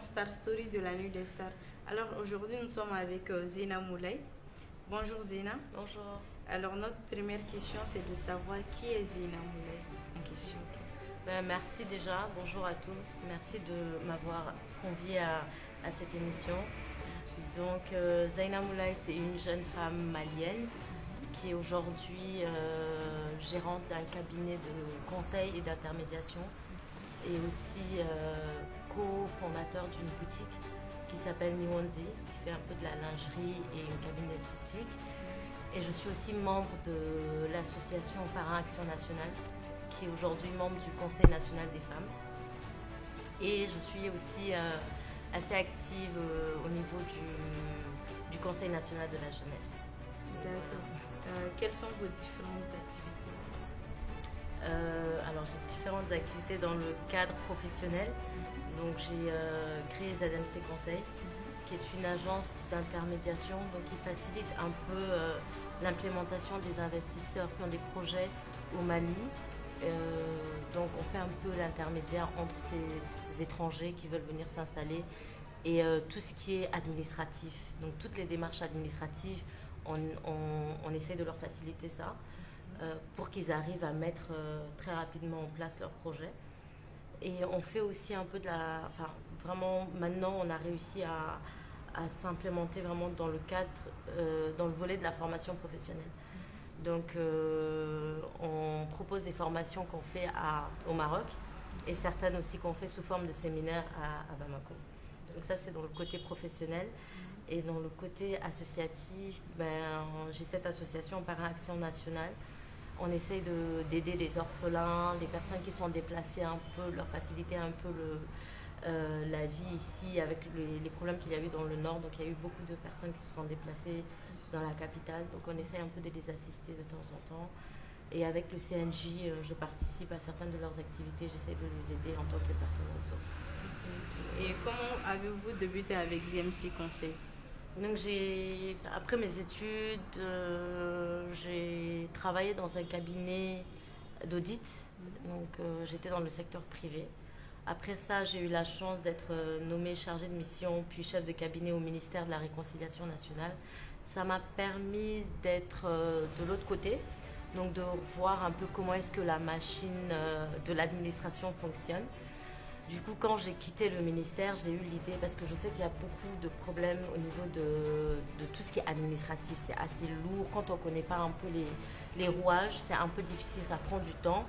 Star Story de la Nuit des Stars. Alors aujourd'hui, nous sommes avec Zina Moulay. Bonjour Zina. Bonjour. Alors notre première question, c'est de savoir qui est Zina Moulay en question. Merci déjà, bonjour à tous. Merci de m'avoir conviée à cette émission. Donc Zaina Moulay, c'est une jeune femme malienne qui est aujourd'hui gérante d'un cabinet de conseil et d'intermédiation et aussi co-fondateur d'une boutique qui s'appelle Miwanzi, qui fait un peu de la lingerie et une cabine esthétique. Et je suis aussi membre de l'association Parrain Action Nationale, qui est aujourd'hui membre du Conseil national des femmes. Et je suis aussi assez active au niveau du Conseil national de la jeunesse. D'accord. Quelles sont vos différentes activités? Alors j'ai différentes activités dans le cadre professionnel. Donc j'ai créé ZMC Conseil, qui est une agence d'intermédiation donc qui facilite un peu l'implémentation des investisseurs qui ont des projets au Mali. Donc on fait un peu l'intermédiaire entre ces étrangers qui veulent venir s'installer et tout ce qui est administratif. Donc toutes les démarches administratives, on essaie de leur faciliter ça pour qu'ils arrivent à mettre très rapidement en place leur projet. Et on fait aussi un peu de la... Enfin, vraiment, maintenant, on a réussi à s'implémenter vraiment dans le cadre, dans le volet de la formation professionnelle. Donc, on propose des formations qu'on fait au Maroc et certaines aussi qu'on fait sous forme de séminaires à Bamako. Donc ça, c'est dans le côté professionnel. Et dans le côté associatif, j'ai cette association Parrain Action Nationale. On essaye d'aider les orphelins, les personnes qui sont déplacées un peu, leur faciliter un peu la vie ici avec les problèmes qu'il y a eu dans le Nord. Donc il y a eu beaucoup de personnes qui se sont déplacées dans la capitale. Donc on essaye un peu de les assister de temps en temps. Et avec le CNJ, je participe à certaines de leurs activités. J'essaie de les aider en tant que personne ressource. Et comment avez-vous débuté avec ZMC Conseil? Donc après mes études, j'ai travaillé dans un cabinet d'audit. Donc j'étais dans le secteur privé. Après ça, j'ai eu la chance d'être nommée chargée de mission puis chef de cabinet au ministère de la Réconciliation nationale. Ça m'a permis d'être de l'autre côté, donc de voir un peu comment est-ce que la machine de l'administration fonctionne. Du coup, quand j'ai quitté le ministère, j'ai eu l'idée, parce que je sais qu'il y a beaucoup de problèmes au niveau de tout ce qui est administratif. C'est assez lourd. Quand on ne connaît pas un peu les rouages, c'est un peu difficile, ça prend du temps.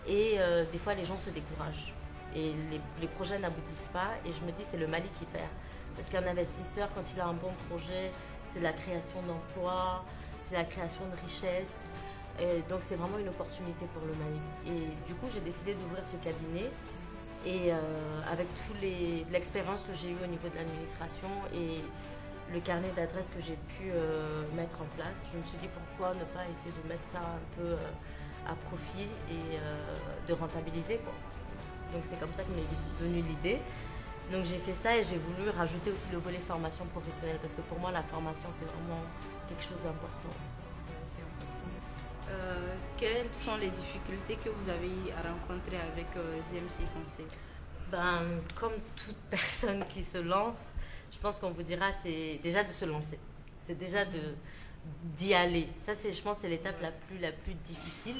Et des fois, les gens se découragent. Et les projets n'aboutissent pas. Et je me dis, c'est le Mali qui perd. Parce qu'un investisseur, quand il a un bon projet, c'est la création d'emplois, c'est la création de richesses. Et donc, c'est vraiment une opportunité pour le Mali. Et du coup, j'ai décidé d'ouvrir ce cabinet. Et avec l'expérience que j'ai eue au niveau de l'administration et le carnet d'adresses que j'ai pu mettre en place, je me suis dit pourquoi ne pas essayer de mettre ça un peu à profit et de rentabiliser, quoi. Donc c'est comme ça que m'est venue l'idée. Donc j'ai fait ça et j'ai voulu rajouter aussi le volet formation professionnelle parce que pour moi la formation c'est vraiment quelque chose d'important. Quelles sont les difficultés que vous avez eu à rencontrer avec ZMC Conseil? Comme toute personne qui se lance, je pense qu'on vous dira c'est déjà de se lancer. C'est déjà d'y aller. Ça, je pense, c'est l'étape la plus difficile.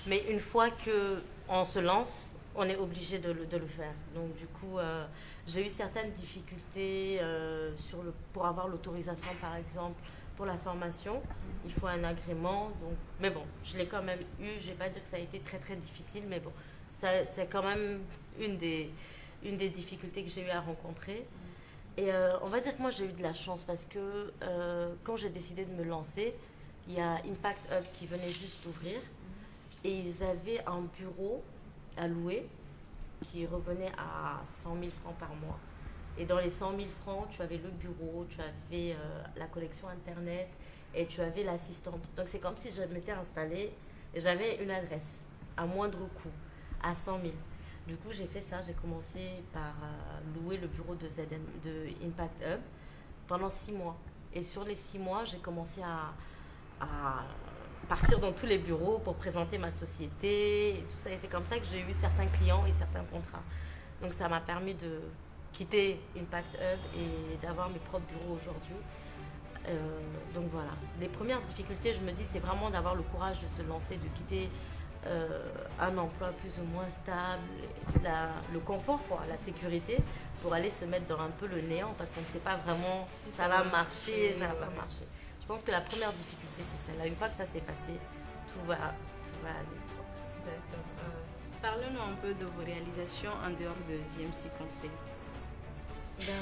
Mais une fois qu'on se lance, on est obligé de le faire. Donc du coup, j'ai eu certaines difficultés pour avoir l'autorisation, par exemple, pour la formation. Il faut un agrément. Donc, mais bon, je l'ai quand même eu. Je ne vais pas dire que ça a été très très difficile, mais bon, c'est quand même une des difficultés que j'ai eu à rencontrer. Et on va dire que moi j'ai eu de la chance parce que quand j'ai décidé de me lancer, il y a Impact Hub qui venait juste d'ouvrir et ils avaient un bureau à louer qui revenait à 100 000 francs par mois. Et dans les 100 000 francs, tu avais le bureau, tu avais la connexion Internet et tu avais l'assistante. Donc c'est comme si je m'étais installée et j'avais une adresse à moindre coût, à 100 000. Du coup, j'ai fait ça. J'ai commencé par louer le bureau de Impact Hub pendant 6 mois. Et sur les 6 mois, j'ai commencé à partir dans tous les bureaux pour présenter ma société et tout ça. Et c'est comme ça que j'ai eu certains clients et certains contrats. Donc ça m'a permis quitter Impact Hub et d'avoir mes propres bureaux aujourd'hui. Donc voilà, les premières difficultés, je me dis, c'est vraiment d'avoir le courage de se lancer, de quitter un emploi plus ou moins stable, le confort, quoi, la sécurité, pour aller se mettre dans un peu le néant parce qu'on ne sait pas vraiment si ça va marcher, ça va pas marcher. Je pense que la première difficulté, c'est celle-là. Une fois que ça s'est passé, tout va aller. D'accord. Parlez-nous un peu de vos réalisations en dehors de ZMC Conseil.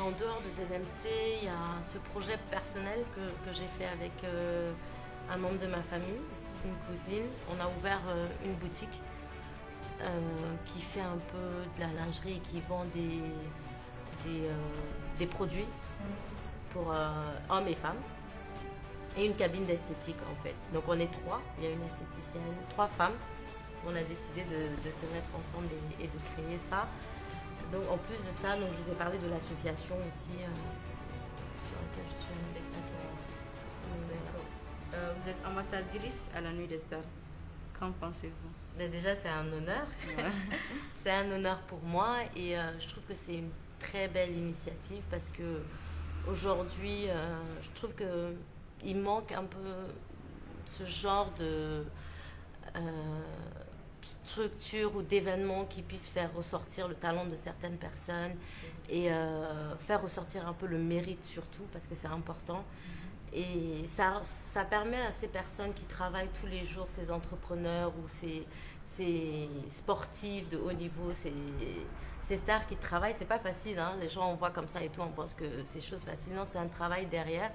En dehors de ZMC, il y a ce projet personnel que j'ai fait avec un membre de ma famille, une cousine. On a ouvert une boutique qui fait un peu de la lingerie et qui vend des produits pour hommes et femmes. Et une cabine d'esthétique en fait. Donc on est 3, il y a une esthéticienne, 3 femmes. On a décidé de se mettre ensemble et de créer ça. Donc en plus de ça, donc, je vous ai parlé de l'association aussi sur laquelle je suis assez. D'accord. Vous êtes ambassadrice à la Nuit des Stars. Qu'en pensez-vous? Déjà c'est un honneur. C'est un honneur pour moi et je trouve que c'est une très belle initiative parce que aujourd'hui, je trouve que il manque un peu ce genre de structure ou d'événements qui puissent faire ressortir le talent de certaines personnes et faire ressortir un peu le mérite surtout parce que c'est important. Et ça permet à ces personnes qui travaillent tous les jours, ces entrepreneurs ou ces sportifs de haut niveau, ces stars qui travaillent, c'est pas facile, hein. Les gens on voit comme ça et tout, on pense que c'est chose facile. Non, c'est un travail derrière.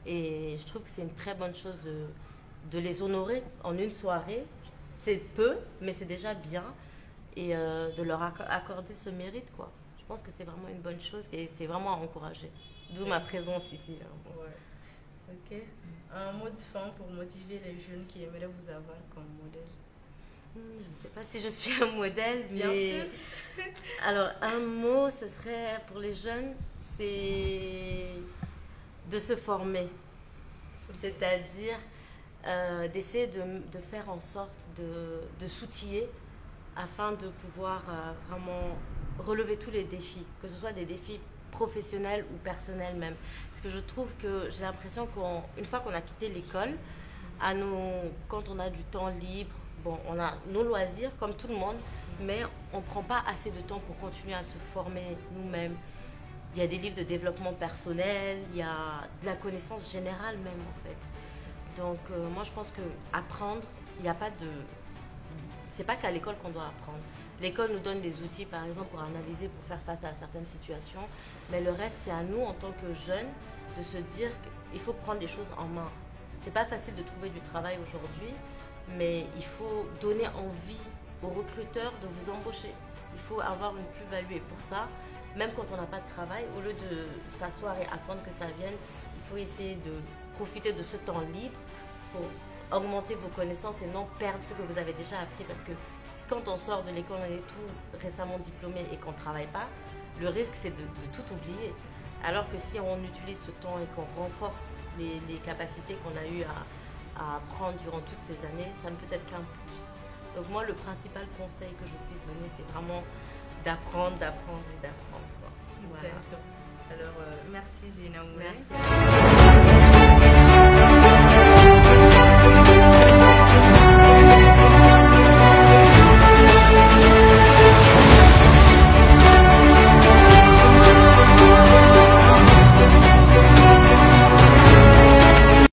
Et je trouve que c'est une très bonne chose de les honorer en une soirée. C'est peu, mais c'est déjà bien. Et de leur accorder ce mérite, quoi. Je pense que c'est vraiment une bonne chose et c'est vraiment à encourager. D'où ma présence ici. Ouais. Ok. Un mot de fin pour motiver les jeunes qui aimeraient vous avoir comme modèle. Je ne sais pas si je suis un modèle, mais... Bien sûr. Alors, un mot, ce serait pour les jeunes, c'est de se former. C'est-à-dire d'essayer de faire en sorte de s'outiller afin de pouvoir vraiment relever tous les défis, que ce soit des défis professionnels ou personnels même. Parce que je trouve que j'ai l'impression qu'une fois qu'on a quitté l'école, quand on a du temps libre, bon, on a nos loisirs comme tout le monde, mais on ne prend pas assez de temps pour continuer à se former nous-mêmes. Il y a des livres de développement personnel, il y a de la connaissance générale même en fait. Donc moi je pense qu'apprendre, il n'y a pas de... C'est pas qu'à l'école qu'on doit apprendre. L'école nous donne des outils par exemple pour analyser, pour faire face à certaines situations, mais le reste c'est à nous en tant que jeunes de se dire qu'il faut prendre les choses en main. C'est pas facile de trouver du travail aujourd'hui, mais il faut donner envie aux recruteurs de vous embaucher. Il faut avoir une plus-value et pour ça, même quand on n'a pas de travail, au lieu de s'asseoir et attendre que ça vienne, il faut essayer de profiter de ce temps libre pour augmenter vos connaissances et non perdre ce que vous avez déjà appris. Parce que quand on sort de l'école, on est tout récemment diplômé et qu'on ne travaille pas, le risque c'est de tout oublier. Alors que si on utilise ce temps et qu'on renforce les capacités qu'on a eues à apprendre durant toutes ces années, ça ne peut être qu'un plus. Donc moi, le principal conseil que je puisse donner, c'est vraiment d'apprendre et d'apprendre. Voilà. Alors, merci Zina Moulay. Merci.